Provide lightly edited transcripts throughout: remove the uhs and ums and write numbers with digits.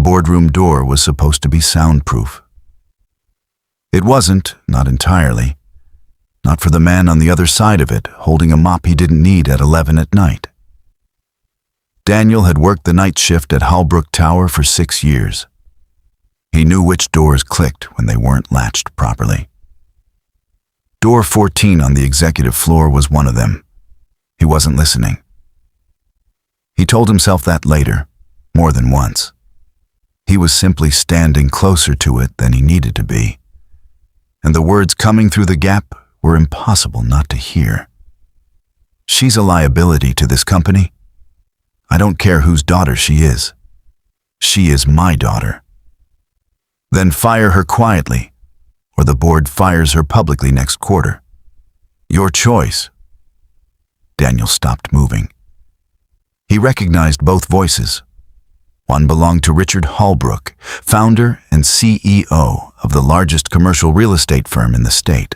boardroom door was supposed to be soundproof. It wasn't, not entirely. Not for the man on the other side of it, holding a mop he didn't need at 11 at night. Daniel had worked the night shift at Holbrook Tower for 6 years. He knew which doors clicked when they weren't latched properly. Door 14 on the executive floor was one of them. He wasn't listening. He told himself that later, more than once. He was simply standing closer to it than he needed to be, and the words coming through the gap were impossible not to hear. She's a liability to this company. I don't care whose daughter she is. She is my daughter. Then fire her quietly, or the board fires her publicly next quarter. Your choice. Daniel stopped moving. He recognized both voices. One belonged to Richard Holbrook, founder and CEO of the largest commercial real estate firm in the state.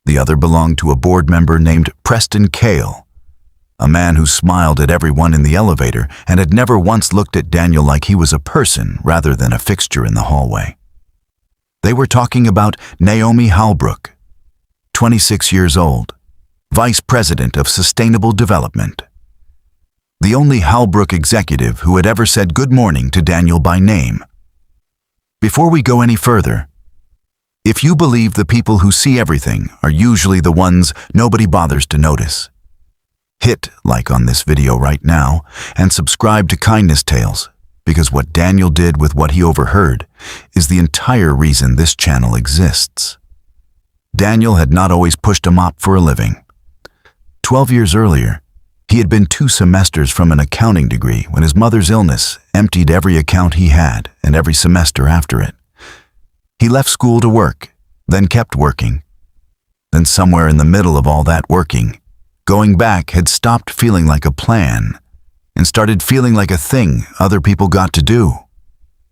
The other belonged to a board member named Preston Cale, a man who smiled at everyone in the elevator and had never once looked at Daniel like he was a person rather than a fixture in the hallway. They were talking about Naomi Holbrook, 26 years old, Vice President of Sustainable Development. The only Holbrook executive who had ever said good morning to Daniel by name. Before we go any further, if you believe the people who see everything are usually the ones nobody bothers to notice, hit like on this video right now and subscribe to Kindness Tales, because what Daniel did with what he overheard is the entire reason this channel exists. Daniel had not always pushed a mop for a living. 12 years earlier, he had been 2 semesters from an accounting degree when his mother's illness emptied every account he had and every semester after it. He left school to work, then kept working. Then somewhere in the middle of all that working, going back had stopped feeling like a plan and started feeling like a thing other people got to do.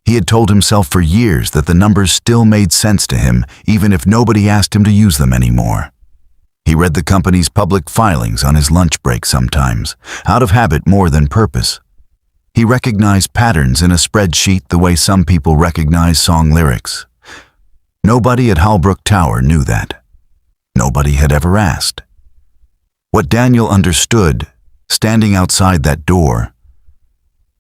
He had told himself for years that the numbers still made sense to him even if nobody asked him to use them anymore. He read the company's public filings on his lunch break sometimes, out of habit more than purpose. He recognized patterns in a spreadsheet the way some people recognize song lyrics. Nobody at Holbrook Tower knew that. Nobody had ever asked. What Daniel understood, standing outside that door,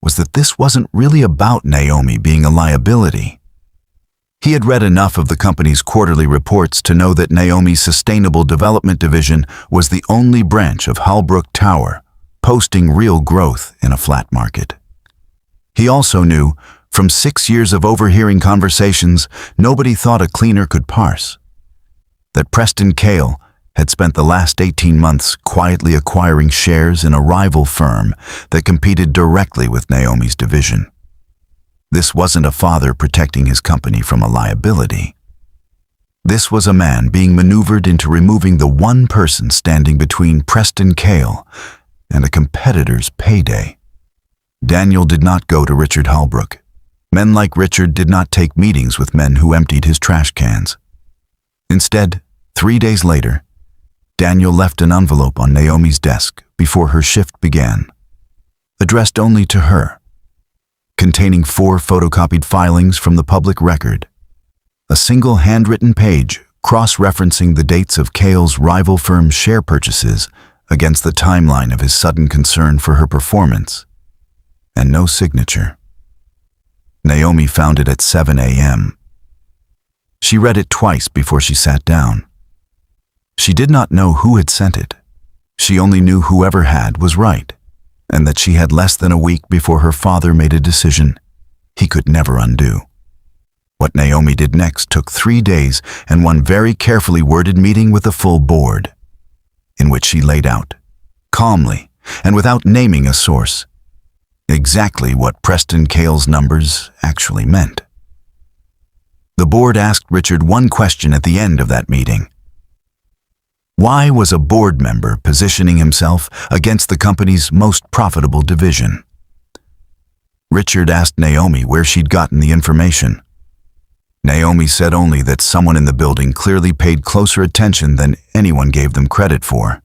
was that this wasn't really about Naomi being a liability. He had read enough of the company's quarterly reports to know that Naomi's Sustainable Development Division was the only branch of Holbrook Tower posting real growth in a flat market. He also knew, from 6 years of overhearing conversations nobody thought a cleaner could parse, that Preston Cale had spent the last 18 months quietly acquiring shares in a rival firm that competed directly with Naomi's division. This wasn't a father protecting his company from a liability. This was a man being maneuvered into removing the one person standing between Preston Cale and a competitor's payday. Daniel did not go to Richard Holbrook. Men like Richard did not take meetings with men who emptied his trash cans. Instead, 3 days later, Daniel left an envelope on Naomi's desk before her shift began, addressed only to her, containing 4 photocopied filings from the public record, a single handwritten page cross-referencing the dates of Cale's rival firm's share purchases against the timeline of his sudden concern for her performance, and no signature. Naomi found it at 7 a.m. She read it twice before she sat down. She did not know who had sent it. She only knew whoever had was right, and that she had less than a week before her father made a decision he could never undo. What Naomi did next took 3 days and one very carefully worded meeting with the full board, in which she laid out, calmly and without naming a source, exactly what Preston Cale's numbers actually meant. The board asked Richard one question at the end of that meeting. Why was a board member positioning himself against the company's most profitable division? Richard asked Naomi where she'd gotten the information. Naomi said only that someone in the building clearly paid closer attention than anyone gave them credit for,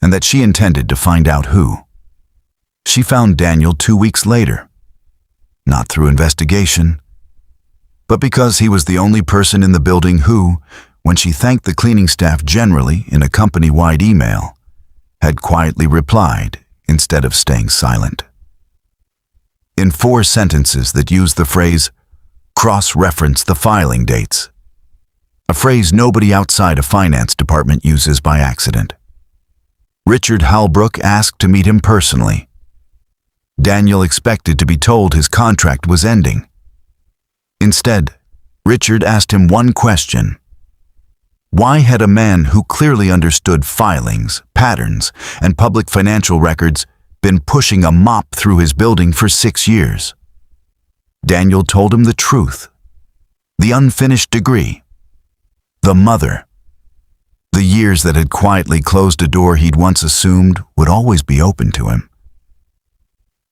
and that she intended to find out who. She found Daniel 2 weeks later, not 3. through investigation, but because he was the only person in the building who, when she thanked the cleaning staff generally in a company-wide email, had quietly replied instead of staying silent. In 4 sentences that used the phrase, cross-reference the filing dates, a phrase nobody outside a finance department uses by accident. Richard Halbrook asked to meet him personally. Daniel expected to be told his contract was ending. Instead, Richard asked him one question. Why had a man who clearly understood filings, patterns, and public financial records been pushing a mop through his building for 6 years? Daniel told him the truth. The unfinished degree. The mother. The years that had quietly closed a door he'd once assumed would always be open to him.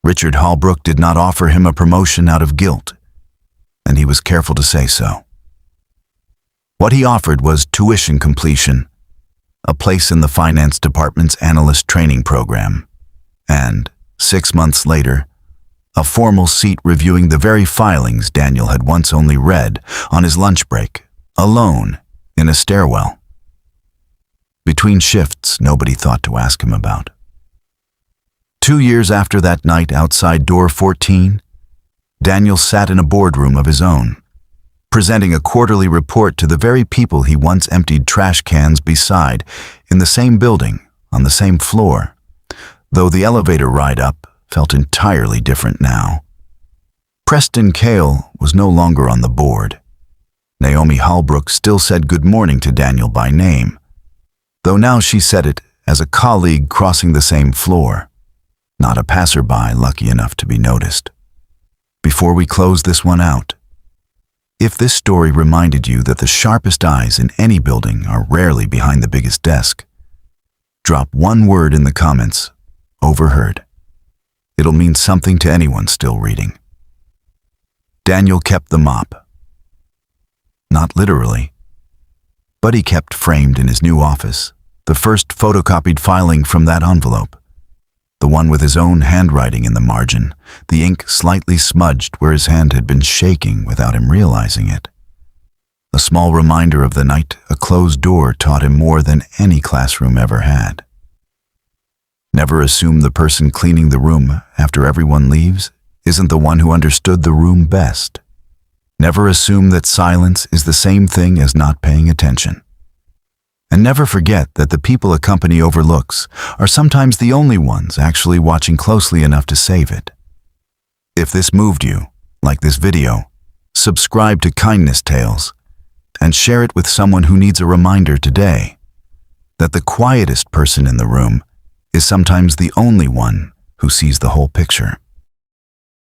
Richard Halbrook did not offer him a promotion out of guilt, and he was careful to say so. What he offered was tuition completion, a place in the finance department's analyst training program, and, 6 months later, a formal seat reviewing the very filings Daniel had once only read on his lunch break, alone, in a stairwell. Between shifts, nobody thought to ask him about. 2 years after that night outside door 14, Daniel sat in a boardroom of his own, presenting a quarterly report to the very people he once emptied trash cans beside in the same building, on the same floor, though the elevator ride up felt entirely different now. Preston Cale was no longer on the board. Naomi Halbrook still said good morning to Daniel by name, though now she said it as a colleague crossing the same floor, not a passerby lucky enough to be noticed. Before we close this one out, if this story reminded you that the sharpest eyes in any building are rarely behind the biggest desk, drop one word in the comments, overheard. It'll mean something to anyone still reading. Daniel kept the mop. Not literally, but he kept framed in his new office the first photocopied filing from that envelope, the one with his own handwriting in the margin, the ink slightly smudged where his hand had been shaking without him realizing it. A small reminder of the night a closed door taught him more than any classroom ever had. Never assume the person cleaning the room after everyone leaves isn't the one who understood the room best. Never assume that silence is the same thing as not paying attention. And never forget that the people a company overlooks are sometimes the only ones actually watching closely enough to save it. If this moved you, like this video, subscribe to Kindness Tales and share it with someone who needs a reminder today that the quietest person in the room is sometimes the only one who sees the whole picture.